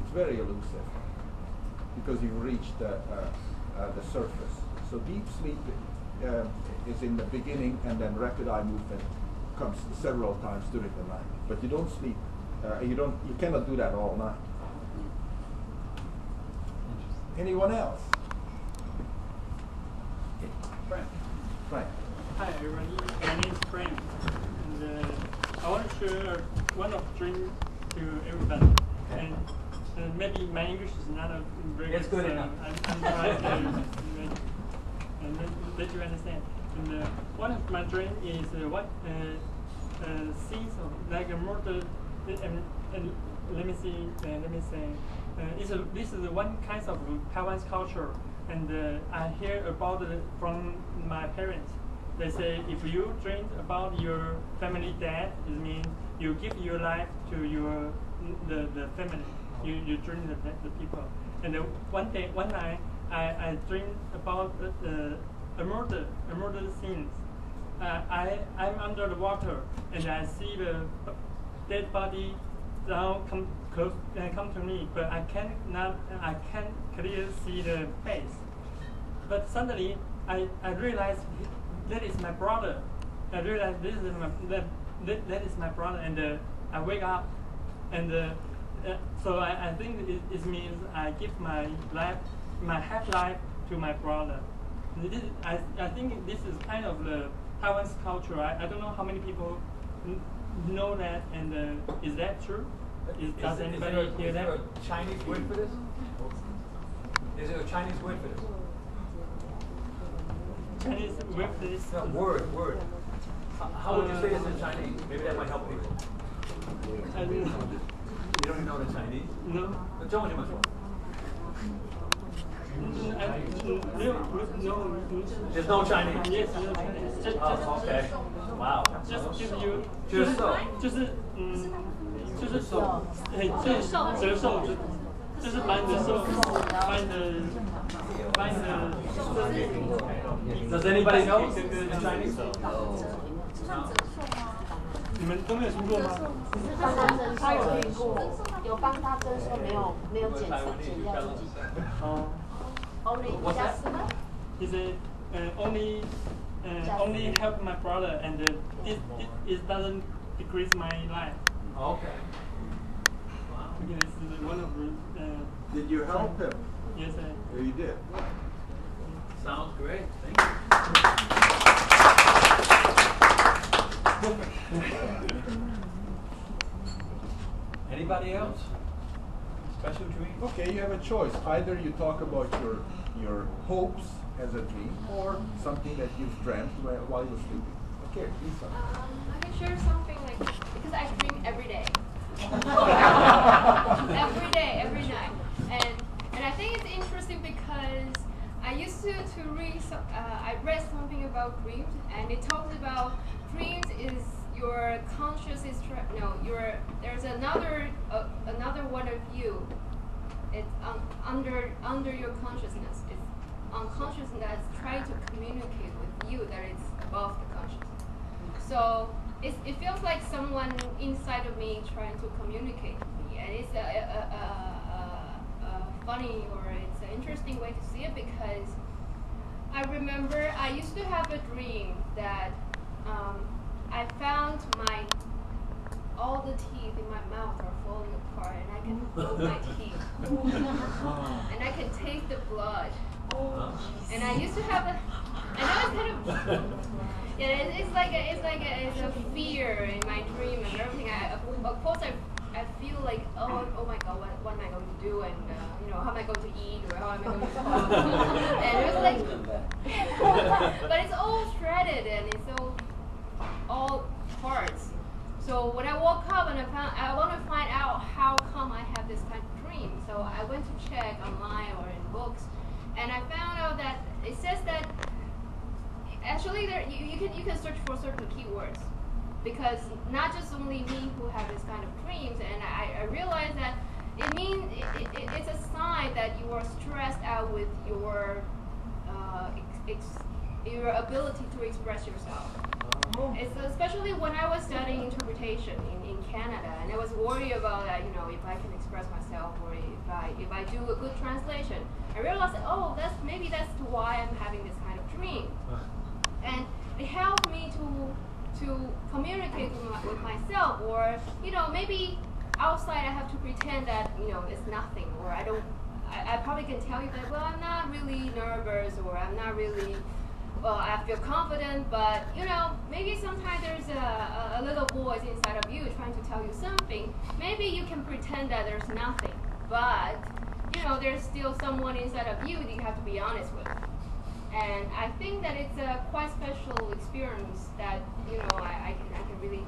it's very elusive because you've reached the surface. So deep sleep is in the beginning, and then rapid eye movement comes several times during the night. But you don't sleep. You cannot do that all night. Anyone else? Frank. Hi everybody, my name is Frank, and I want to share one of dream to everybody. And maybe my English is not a very good. It's good enough. I'm trying to let you understand. And one of my dream is scenes of like a murder. And let me say, this is one kind of Taiwan's culture, and I hear about it from my parents. They say if you dream about your family death, it means you give your life to the family. You dream the people. And one night I dreamed about a murder scene. I'm under the water and I see the dead body now come to me, but I can't clearly see the face. But suddenly I realized that is my brother. I realized that is my brother, and I wake up, and so I think it means I give my half life to my brother. I think this is kind of the Taiwan's culture. I don't know how many people know that, and is that true? Does anybody hear that? Is there a Chinese word for this? Is there a Chinese word for this? Chinese word for this? No, word. How would you say this in Chinese? Maybe that might help people. You don't even know the Chinese? No. No. There's no Chinese? Yes, no Chinese. Okay. Wow. Just give you. 就是把你的手，Does anybody know in Chinese? 你们都没有听过吗？他有听过，有帮他征收，没有减掉自己。哦。Only just He said only help my brother, and it doesn't decrease my life. Okay. Okay, this is one of the. Did you help him? Yes, Yeah, you did. Sounds great. Thank you. Anybody else? Special dream? Okay, you have a choice. Either you talk about your hopes as a dream, or something that you've dreamt while you were sleeping. Okay, Lisa. I can share something like, because I dream every day. every night. And I think it's interesting because I used to read, I read something about dreams, and it talks about dreams is your conscious is, there's another one of you. It's under your consciousness. It's unconscious that's trying to communicate with you that it's above the conscious. So it feels like someone inside of me trying to communicate with me, and it's a funny, or it's an interesting way to see it, because I remember I used to have a dream that I found all the teeth in my mouth are falling apart, and I can feel my teeth, and I can taste the blood. And I used to have and that was kind of, it's a fear in my dream and everything. Of course I feel like, oh my God, what am I going to do, and how am I going to eat, or how am I going to talk? And it was like, but it's all shredded and it's all parts. So when I woke up and I want to find out how come I have this kind of dream. So I went to check online or in books, and I found out that it says that actually you can search for certain keywords, because not just only me who have this kind of dreams, and I realized that it means it's a sign that you are stressed out with your ability to express yourself. It's especially when I was studying interpretation in Canada, and I was worried about that, if I can express myself, or if if I do a good translation, I realize that, oh, maybe that's why I'm having this kind of dream. And it helped me to communicate with myself, or maybe outside I have to pretend that it's nothing, or I probably can tell you that, well, I'm not really nervous, or I'm not really, well, I feel confident, but maybe sometimes there's a little voice inside of you trying to tell you something. Maybe you can pretend that there's nothing, but there's still someone inside of you that you have to be honest with. And I think that it's a quite special experience that I can really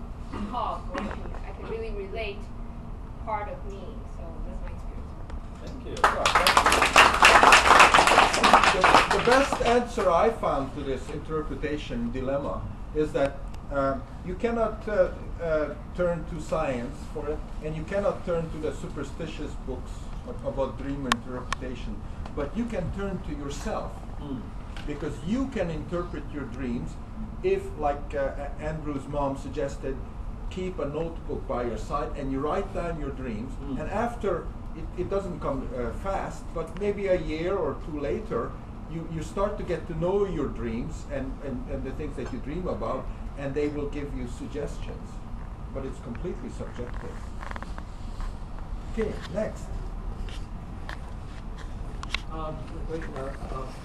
talk, or I can really relate part of me. So that's my experience. Thank you. The best answer I found to this interpretation dilemma is that you cannot turn to science for it, and you cannot turn to the superstitious books about dream interpretation, but you can turn to yourself. Because you can interpret your dreams if, like Andrew's mom suggested, keep a notebook by your side and you write down your dreams. And after, it doesn't come fast, but maybe a year or two later, you start to get to know your dreams and the things that you dream about, and they will give you suggestions. But it's completely subjective. Okay, next.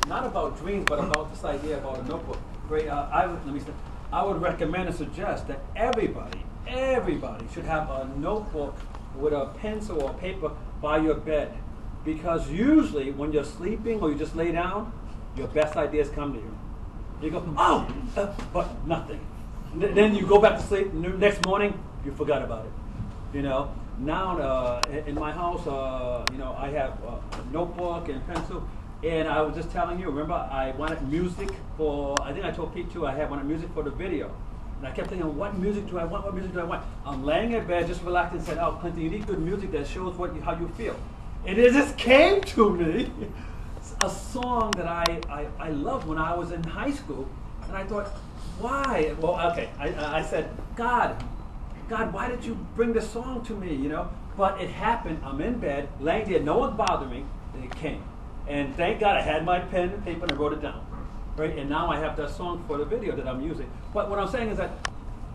Not about dreams, but about this idea about a notebook. Great. I would recommend and suggest that everybody should have a notebook with a pencil or paper by your bed, because usually when you're sleeping or you just lay down, your best ideas come to you. You go, oh, but nothing. Then you go back to sleep. Next morning, you forgot about it. Now in my house, I have a notebook and pencil, and I was just telling you, remember, I wanted music for, I think I told Pete too, I wanted music for the video. And I kept thinking, what music do I want? What music do I want? I'm laying in bed, just relaxed, and said, oh, Clinton, you need good music that shows how you feel. And it just came to me, a song that I loved when I was in high school, and I thought, why? Well, okay, I said, God, why did you bring this song to me, But it happened, I'm in bed, laying there, no one's bothering me, and it came. And thank God I had my pen and paper and I wrote it down, right? And now I have that song for the video that I'm using. But what I'm saying is that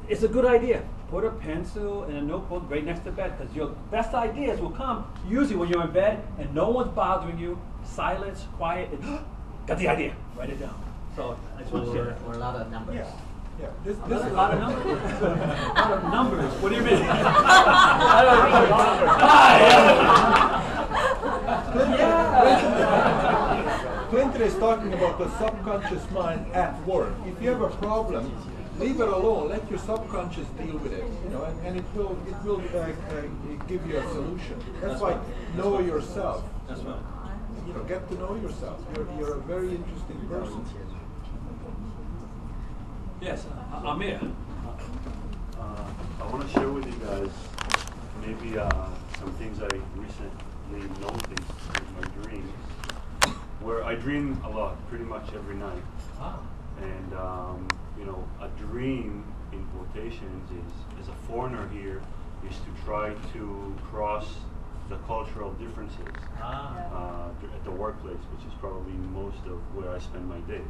it's a good idea. Put a pencil and a notebook right next to bed, because your best ideas will come usually when you're in bed and no one's bothering you, silence, quiet, and got the idea, write it down. So I just want to share that. Or a lot of numbers. Yeah, this A lot of numbers. A lot of numbers. What do you mean? Clinton is talking about the subconscious mind at work. If you have a problem, leave it alone. Let your subconscious deal with it, and it will give you a solution. That's why know yourself. That's right. Get to know yourself. You're a very interesting person. Yes, Amir. I want to share with you guys maybe some things I recently noticed in my dreams, where I dream a lot, pretty much every night. And a dream in quotations is a foreigner here is to try to cross the cultural differences at the workplace, which is probably most of where I spend my day.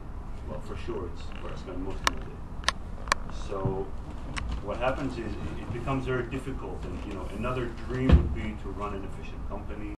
Well, for sure, it's where I spend most of my day. So what happens is it becomes very difficult, and another dream would be to run an efficient company.